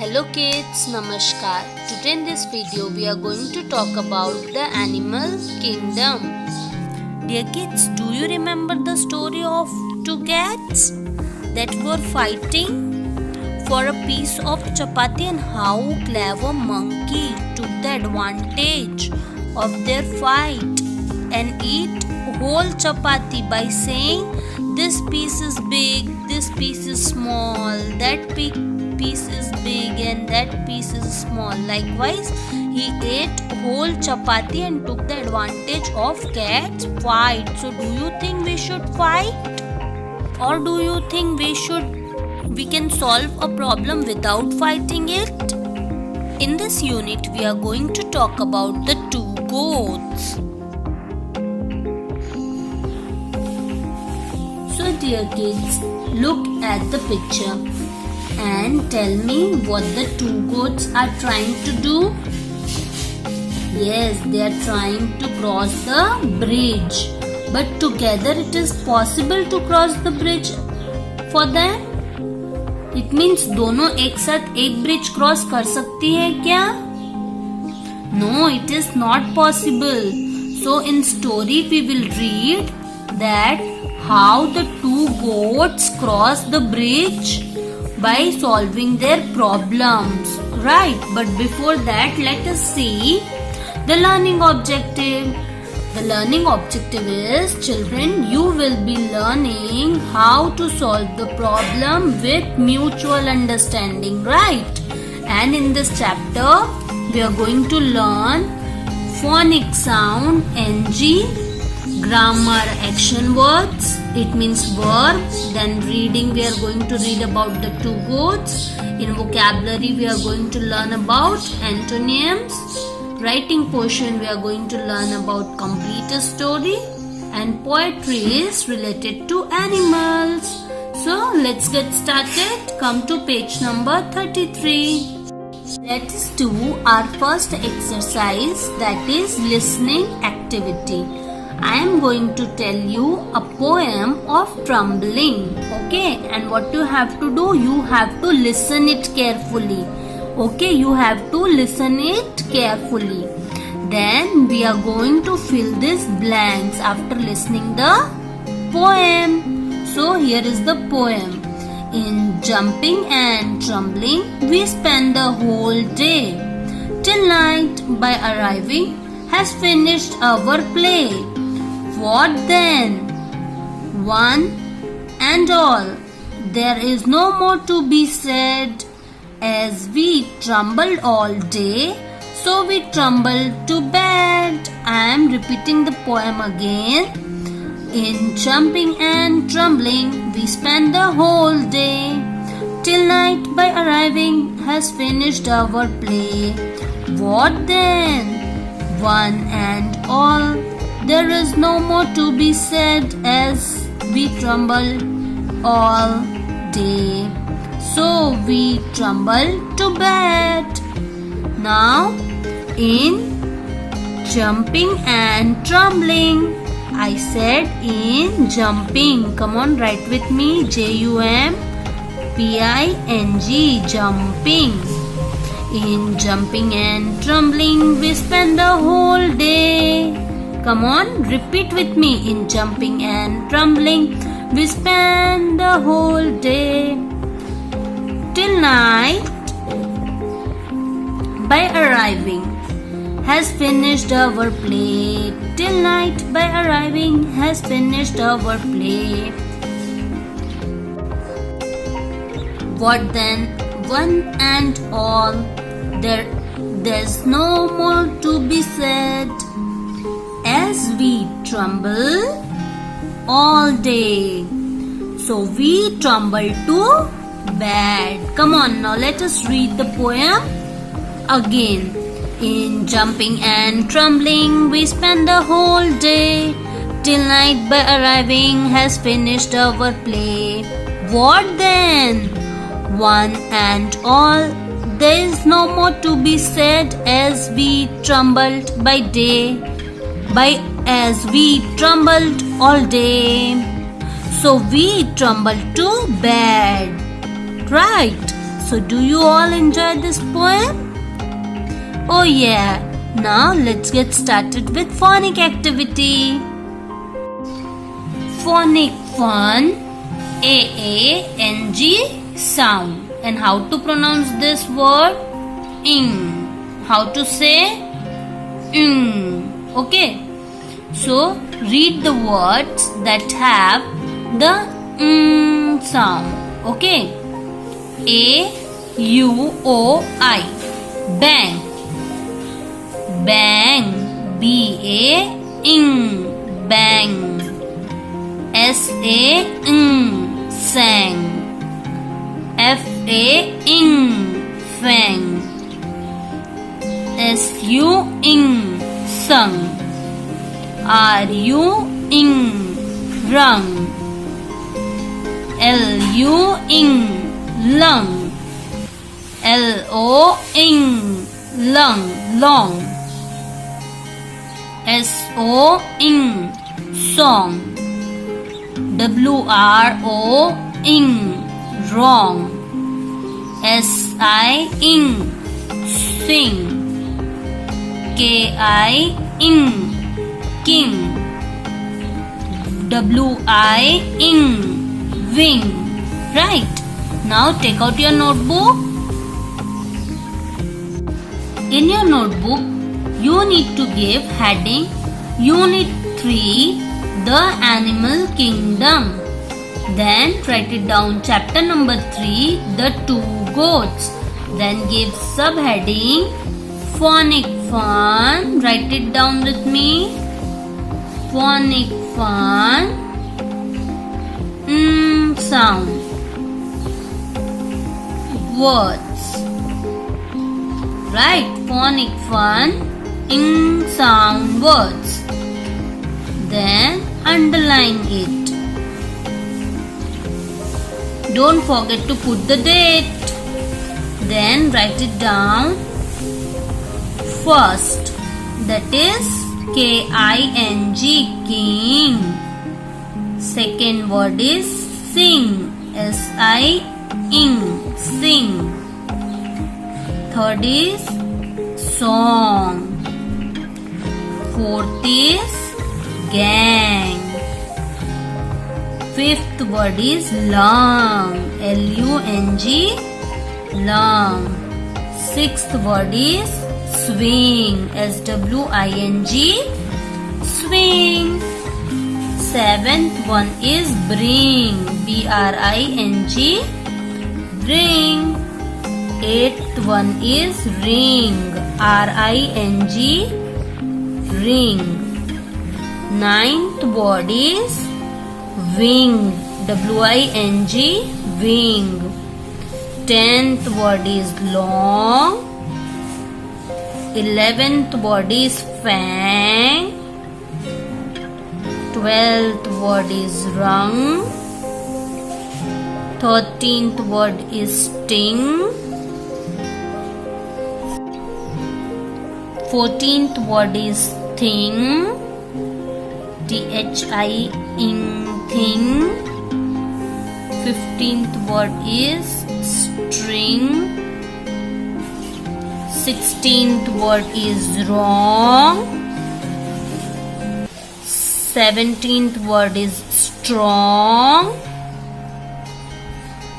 Hello kids, Namaskar. Today in this video we are going to talk about the animal kingdom. Dear kids, do you remember the story of two cats that were fighting for a piece of chapati and how clever monkey took the advantage of their fight and eat whole chapati by saying this piece is big, this piece is small, that piece is big and that piece is small. Likewise, he ate whole chapati and took the advantage of cat's fight. So do you think we should fight? Or do you think we can solve a problem without fighting it? In this unit, we are going to talk about the two goats. So dear kids, look at the picture and tell me what the two goats are trying to do. Yes, they are trying to cross the bridge. But together it is possible to cross the bridge for them. It means दोनों एक साथ एक bridge cross कर सकती है क्या? No, it is not possible. So in story we will read that how the two goats cross the bridge by solving their problems, right? But before that, let us see the learning objective. The learning objective is, children, you will be learning how to solve the problem with mutual understanding, right? And in this chapter, we are going to learn phonic sound, NG, grammar, action words, it means verb. Then reading, we are going to read about the two goats. In vocabulary, we are going to learn about antonyms. Writing portion, we are going to learn about complete a story. And poetry is related to animals. So let's get started. Come to page number 33. Let us do our first exercise, that is listening activity. I am going to tell you a poem of trembling, okay? And what you have to do, you have to listen it carefully, okay? You have to listen it carefully. Then we are going to fill these blanks after listening the poem. So here is the poem. In jumping and trembling, we spend the whole day, till night by arriving has finished our play. What then? One and all, there is no more to be said. As we trembled all day, so we trembled to bed. I am repeating the poem again. In jumping and trembling, we spend the whole day, till night by arriving has finished our play. What then? One and all, there is no more to be said as we tremble all day. So we tremble to bed. Now in jumping and trembling, I said in jumping. Come on, write with me. Jumping, jumping. In jumping and trembling, we spend the whole day. Come on, repeat with me. In jumping and trembling, we spend the whole day, till night by arriving has finished our play. Till night by arriving has finished our play. What then? One and all, there's no more to be said. As we tremble all day, so we tremble to bed. Come on, now let us read the poem again. In jumping and trembling, we spend the whole day, till night by arriving has finished our play. What then? One and all, there is no more to be said as we trembled by day. As we trembled all day, so we trembled to bed. Right. So do you all enjoy this poem? Oh yeah. Now let's get started with phonic activity. Phonic fun. A-A-N-G sound. And how to pronounce this word? Ing. How to say? Ing. Okay. So read the words that have the sound. Okay. A-U-O-I. Bang. Bang. B-A-ing. Bang. S-A-ing. Sang. F-A-ing. Fang. S-U-ing. Sung. R-U-ing. Rung. L-U-ing. Lung. L-O-ing. Lung. Long. S-O-ing. Song. W-R-O-ing. Wrong. S-I-ing. Sing. K-I-ing. King. W-I-ing. Wing. Right. Now take out your notebook. In your notebook, you need to give heading Unit 3, The Animal Kingdom. Then write it down chapter number 3, The Two Goats. Then give subheading Phonic Fun. Write it down with me. Phonic Fun. Sound. Words. Right. Phonic Fun. Sound words. Then underline it. Don't forget to put the date. Then write it down. First, that is K-I-N-G, king. Second word is sing, S-I-ing, sing. Third is song. Fourth is gang. Fifth word is lung, L-U-N-G, lung. Sixth word is swing, S-W-I-N-G, swing. Seventh one is bring, B-R-I-N-G, bring. Eighth one is ring, R-I-N-G, ring. Ninth word is wing, W-I-N-G, wing. 10th word is long. 11th word is fang. 12th word is rung. 13th word is sting. 14th word is thing, T-H-I-ing, thing. 15th word is string. 16th word is wrong. 17th word is strong.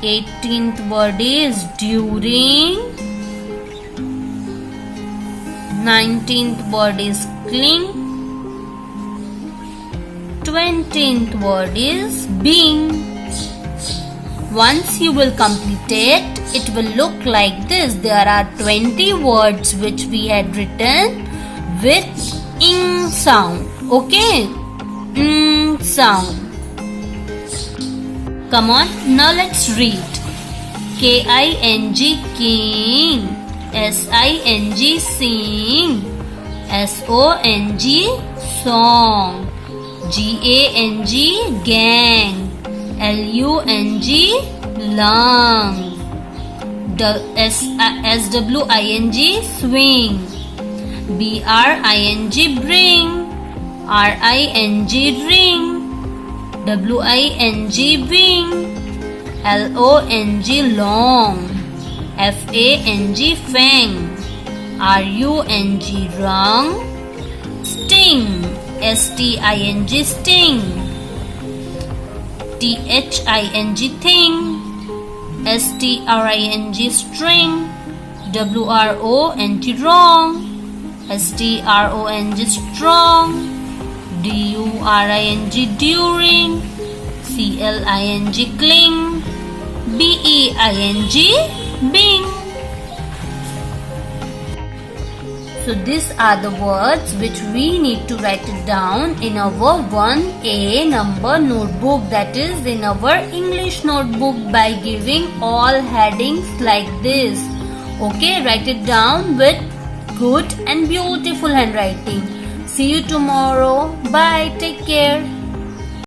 18th word is during. 19th word is cling. 20th word is being. Once you will complete it, it will look like this. There are 20 words which we had written with ing sound. Okay? Ing sound. Come on, now let's read. K-I-N-G, king. S-I-N-G, sing. S-O-N-G, song. G-A-N-G, gang. L-U-N-G, lung. S-W-I-N-G, swing. B-R-I-N-G, bring. R-I-N-G, ring. W-I-N-G, wing. L-O-N-G, long. F-A-N-G, fang. R-U-N-G, rung. Sting, S-T-I-N-G, sting. T-H-I-N-G, thing. S-T-R-I-N-G, string. W-R-O-N-G, wrong. S-T-R-O-N-G, strong. D-U-R-I-N-G, during. C-L-I-N-G, cling. B-E-I-N-G, bing. So these are the words which we need to write it down in our 1A number notebook, that is in our English notebook, by giving all headings like this. Okay, write it down with good and beautiful handwriting. See you tomorrow. Bye. Take care.